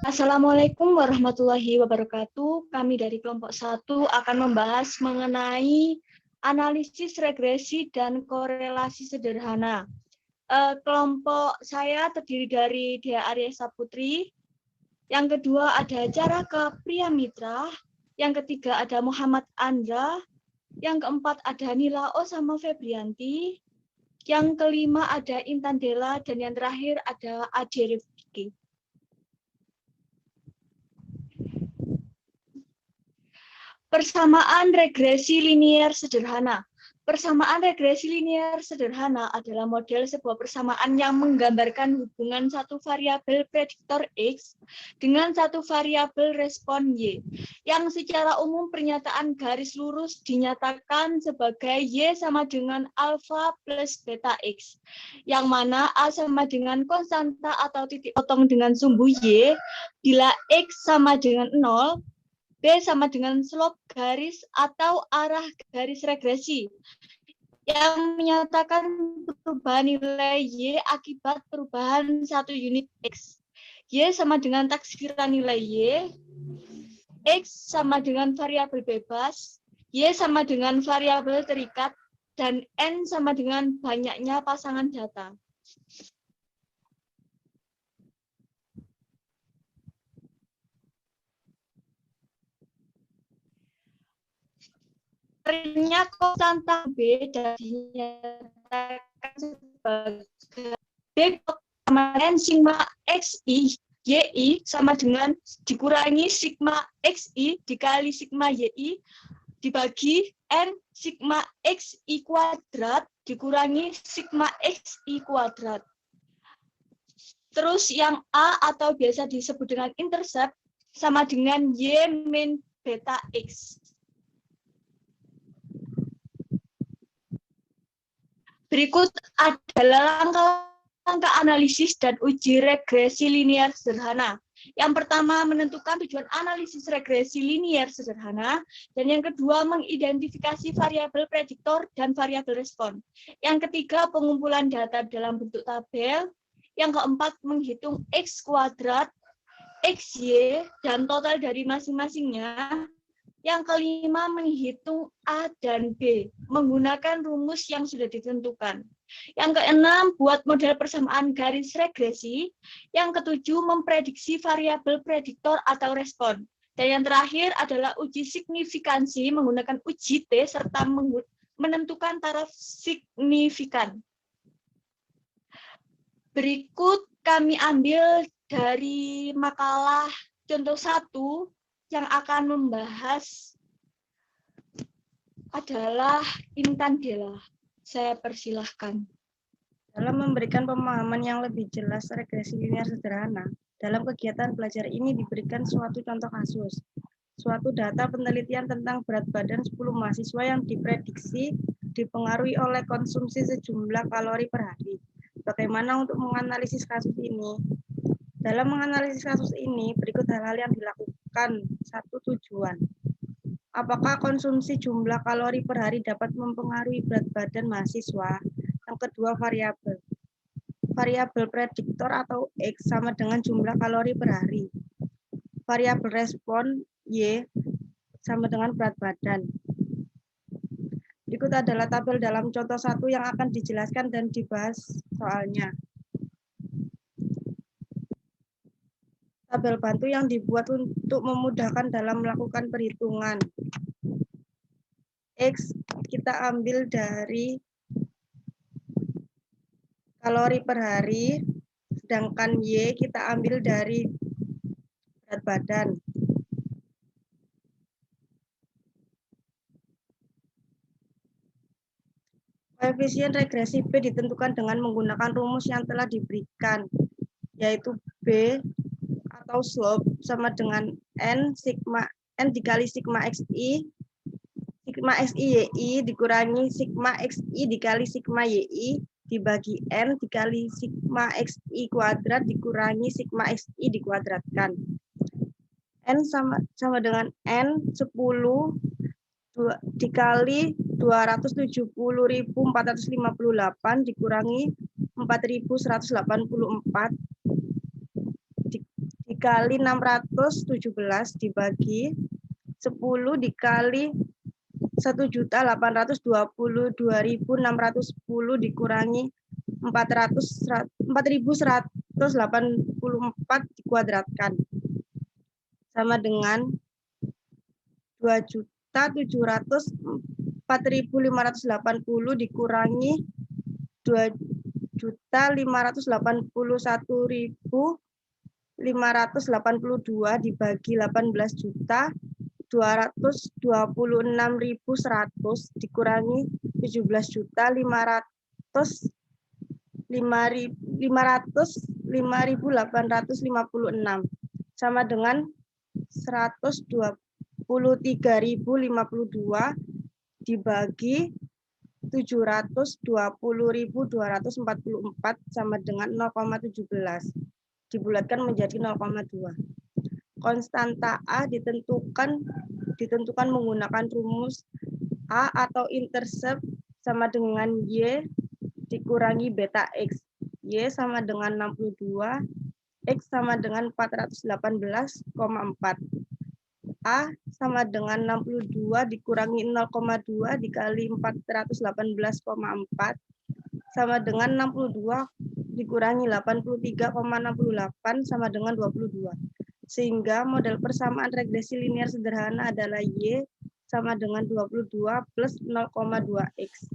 Assalamualaikum warahmatullahi wabarakatuh. Kami dari kelompok 1 akan membahas mengenai analisis regresi dan korelasi sederhana. Kelompok saya terdiri dari Dea Arya Saputri. Yang kedua ada Caraka Priyamitra. Yang ketiga ada Muhammad Andra. Yang keempat ada Nila Osama Febrianti. Yang kelima ada Intan Dela. Dan yang terakhir ada Ade Rifki. Persamaan regresi linier sederhana. Persamaan regresi linier sederhana adalah model sebuah persamaan yang menggambarkan hubungan satu variabel prediktor X dengan satu variabel respon Y, yang secara umum pernyataan garis lurus dinyatakan sebagai Y sama dengan alfa plus beta X, yang mana A sama dengan konstanta atau titik potong dengan sumbu Y, bila X sama dengan 0, B sama dengan slope garis atau arah garis regresi yang menyatakan perubahan nilai Y akibat perubahan satu unit X. Y sama dengan taksiran nilai Y, X sama dengan variabel bebas, Y sama dengan variabel terikat, dan N sama dengan banyaknya pasangan data. Ternyata konstanta B dinyatakan sebagai B sama dengan sigma XI YI sama dengan dikurangi sigma XI dikali sigma YI dibagi N sigma XI kuadrat dikurangi sigma XI kuadrat. Terus yang A atau biasa disebut dengan intercept sama dengan Y min beta X. Berikut adalah langkah-langkah analisis dan uji regresi linier sederhana. Yang pertama, menentukan tujuan analisis regresi linier sederhana. Dan yang kedua, mengidentifikasi variabel prediktor dan variabel respon. Yang ketiga, pengumpulan data dalam bentuk tabel. Yang keempat, menghitung X kuadrat, XY, dan total dari masing-masingnya. Yang kelima, menghitung A dan B menggunakan rumus yang sudah ditentukan. Yang keenam, buat model persamaan garis regresi. Yang ketujuh, memprediksi variabel prediktor atau respon. Dan yang terakhir adalah uji signifikansi menggunakan uji T serta menentukan taraf signifikan. Berikut kami ambil dari makalah contoh 1 yang akan membahas adalah Intan Dela. Saya persilahkan. Dalam memberikan pemahaman yang lebih jelas regresi linier sederhana, dalam kegiatan belajar ini diberikan suatu contoh kasus. Suatu data penelitian tentang berat badan 10 mahasiswa yang diprediksi dipengaruhi oleh konsumsi sejumlah kalori per hari. Bagaimana untuk menganalisis kasus ini? Dalam menganalisis kasus ini, berikut hal-hal yang dilakukan. 1. Tujuan. Apakah konsumsi jumlah kalori per hari dapat mempengaruhi berat badan mahasiswa? Yang kedua, variabel. Variabel prediktor atau X sama dengan jumlah kalori per hari. Variabel respon Y sama dengan berat badan. Berikut adalah tabel dalam contoh 1 yang akan dijelaskan dan dibahas soalnya. Tabel bantu yang dibuat untuk memudahkan dalam melakukan perhitungan. X kita ambil dari kalori per hari, sedangkan Y kita ambil dari berat badan. Koefisien regresi B ditentukan dengan menggunakan rumus yang telah diberikan, yaitu B atau slope sama dengan N dikali sigma XI YI dikurangi sigma XI dikali sigma YI dibagi N dikali sigma XI kuadrat dikurangi sigma XI dikuadratkan. N sama dengan N 10 dikali 270.458 dikurangi 4.184 dikali 617 dibagi 10 dikali 1.822.610 dikurangi 4.184 dikuadratkan sama dengan 2.704.580 dikurangi 2.581.582 dibagi 18.226.100 dikurangi 17.505.856 sama dengan 123.052 dibagi 720.244 sama dengan 0,17 dibulatkan menjadi 0,2. Konstanta A ditentukan menggunakan rumus A atau intercept sama dengan Y dikurangi beta X. Y sama dengan 62, X sama dengan 418,4. A sama dengan 62 dikurangi 0,2 dikali 418,4 sama dengan 62 dikurangi 83,68 sama dengan 22. Sehingga model persamaan regresi linear sederhana adalah Y sama dengan 22 plus 0,2X.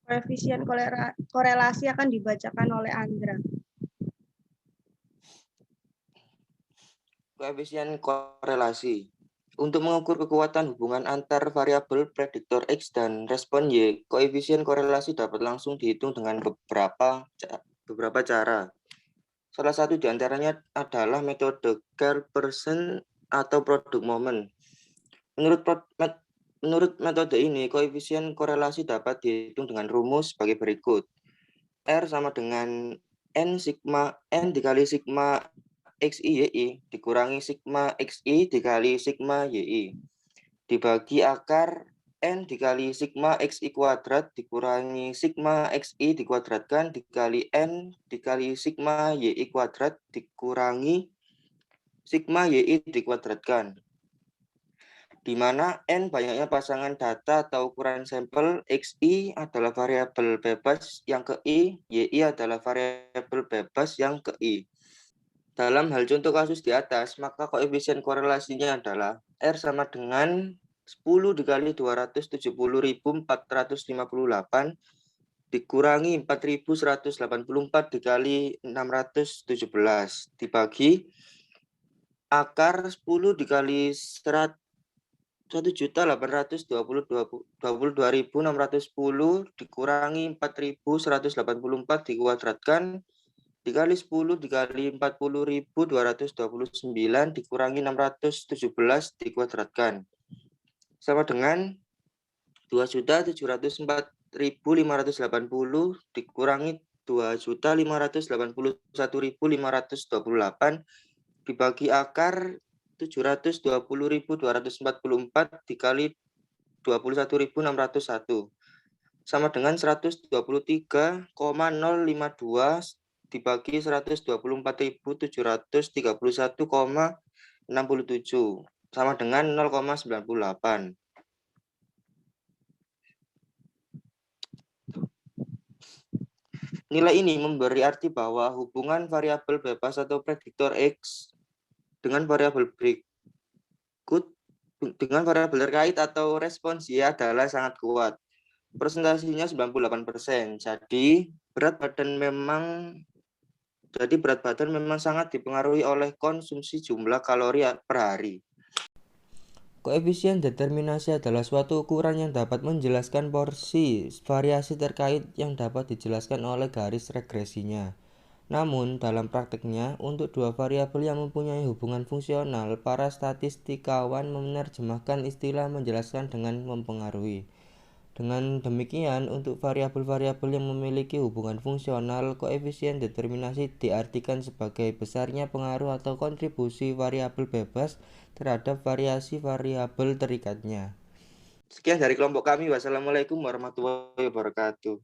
Koefisien korelasi akan dibacakan oleh Andra. Koefisien korelasi. Untuk mengukur kekuatan hubungan antar variabel prediktor X dan respon Y, koefisien korelasi dapat langsung dihitung dengan beberapa cara. Salah satu di antaranya adalah metode Kerr-Pearson atau produk momen. Menurut metode ini, koefisien korelasi dapat dihitung dengan rumus sebagai berikut. R sama dengan N dikali sigma XI YI dikurangi sigma XI dikali sigma YI dibagi akar N dikali sigma XI kuadrat dikurangi sigma XI dikuadratkan dikali N dikali sigma YI kuadrat dikurangi sigma YI dikuadratkan, di mana N banyaknya pasangan data atau ukuran sampel, XI adalah variabel bebas yang ke I, YI adalah variabel bebas yang ke I. Dalam hal contoh kasus di atas, maka koefisien korelasinya adalah R sama dengan 10 dikali 270.458 dikurangi 4.184 dikali 617 dibagi akar 10 dikali 1.822.610 dikurangi 4.184 dikuadratkan dikali 10 dikali 40.229 dikurangi 617 dikuadratkan sama dengan 2.704.580 dikurangi 2.581.528 dibagi akar 720.244 dikali 21.601 sama dengan 123,052 dibagi 124.731,67 sama dengan 0,98. Nilai ini memberi arti bahwa hubungan variabel bebas atau prediktor X dengan variabel berikut dengan variabel terkait atau respons Y adalah sangat kuat. Presentasinya 98%. Jadi berat badan memang sangat dipengaruhi oleh konsumsi jumlah kalori per hari. Koefisien determinasi adalah suatu ukuran yang dapat menjelaskan porsi variasi terkait yang dapat dijelaskan oleh garis regresinya. Namun, dalam prakteknya, untuk dua variabel yang mempunyai hubungan fungsional, para statistikawan menerjemahkan istilah menjelaskan dengan mempengaruhi. Dengan demikian, untuk variabel-variabel yang memiliki hubungan fungsional, koefisien determinasi diartikan sebagai besarnya pengaruh atau kontribusi variabel bebas terhadap variasi variabel terikatnya. Sekian dari kelompok kami. Wassalamualaikum warahmatullahi wabarakatuh.